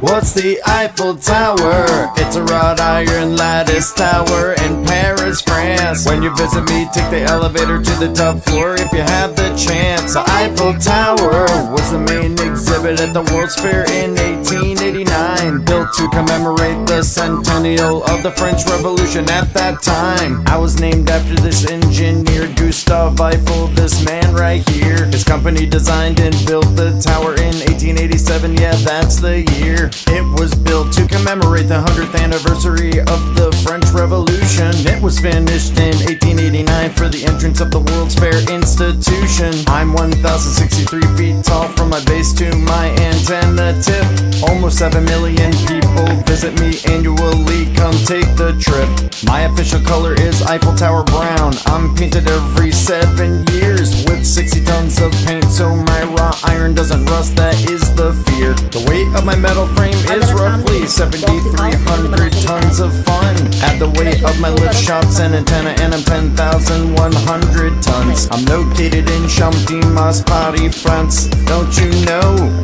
What's the Eiffel Tower? It's a wrought iron lattice tower in Paris, France. When you visit me, take the elevator to the top floor if you have the chance. The Eiffel Tower was the main exhibit at the World's Fair in 1889, built to commemorate the centennial of the French Revolution at that time. I was named after this engineer, Gustave Eiffel, this man right here. His company designed and built the tower in 1887, yeah, that's the year. It was built to commemorate the 100th anniversary of the French Revolution. It was finished in 1889 for the entrance of the World's Fair institution. I'm 1,063 feet tall from my base to my antenna tip. Almost 7 million people visit me annually, come take the trip. My official color is Eiffel Tower brown. I'm painted every 7 years with 60 tons of paint, so my raw iron doesn't rust, that is the fear. The weight of my metal frame is roughly 7,300 tons of fun. Add the weight of my lift shops and antenna and I'm 10,100 tons. I'm located in Champdivers, Paris, France, don't you know?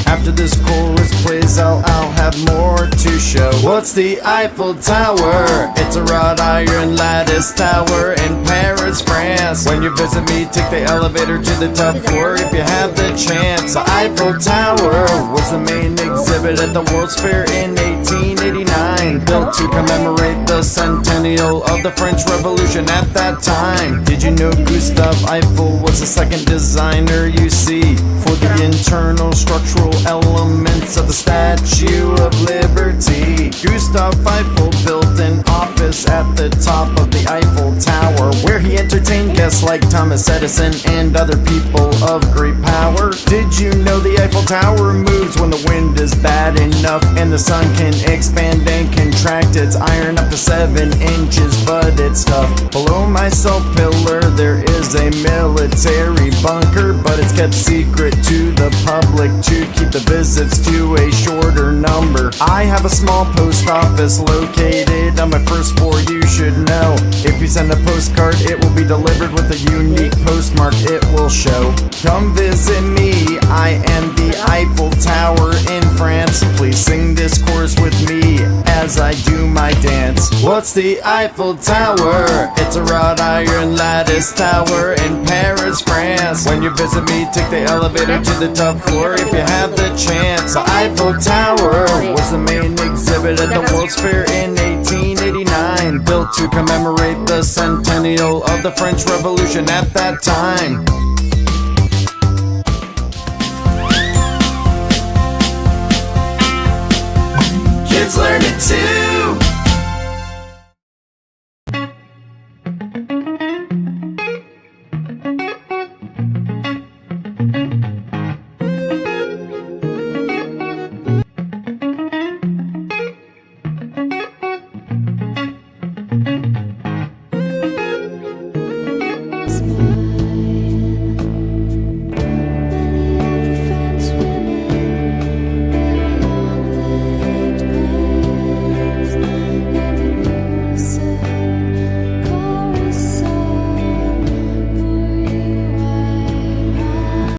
After this chorus plays out, I'll have more to show. What's the Eiffel Tower? It's a wrought iron lattice tower in Paris, France. When you visit me, take the elevator to the top floor if you have the chance. The Eiffel Tower was the main exhibit at the World's Fair in 1889, built to commemorate the centennial of the French Revolution at that time. Did you know Gustave Eiffel was the second designer you see for the internal structural elements of the Statue of Liberty? Gustave Eiffel built an office at the top of the Eiffel Tower, where he entertained guests like Thomas Edison and other people of great power. Did you know the Eiffel Tower moves when the wind is bad enough and the sun can expand and contract its iron up to 7 inches, but it's tough. Below my salt pillar there is a military bunker, but it's kept secret to the public to keep the visits to a shorter number. I have a small post office located on my first floor, you should know. If you send a postcard, it will be delivered with a unique postmark it will show. Come visit me, I am the Eiffel Tower in France. Please sing this chorus with me as I do my dance. What's the Eiffel Tower? It's a wrought iron lattice tower in Paris, France. When you visit me, take the elevator to the top floor if you have the chance. The Eiffel Tower was the main exhibit at the World's Fair in 1889, built to commemorate the centennial of the French Revolution at that time. Kids learn it too.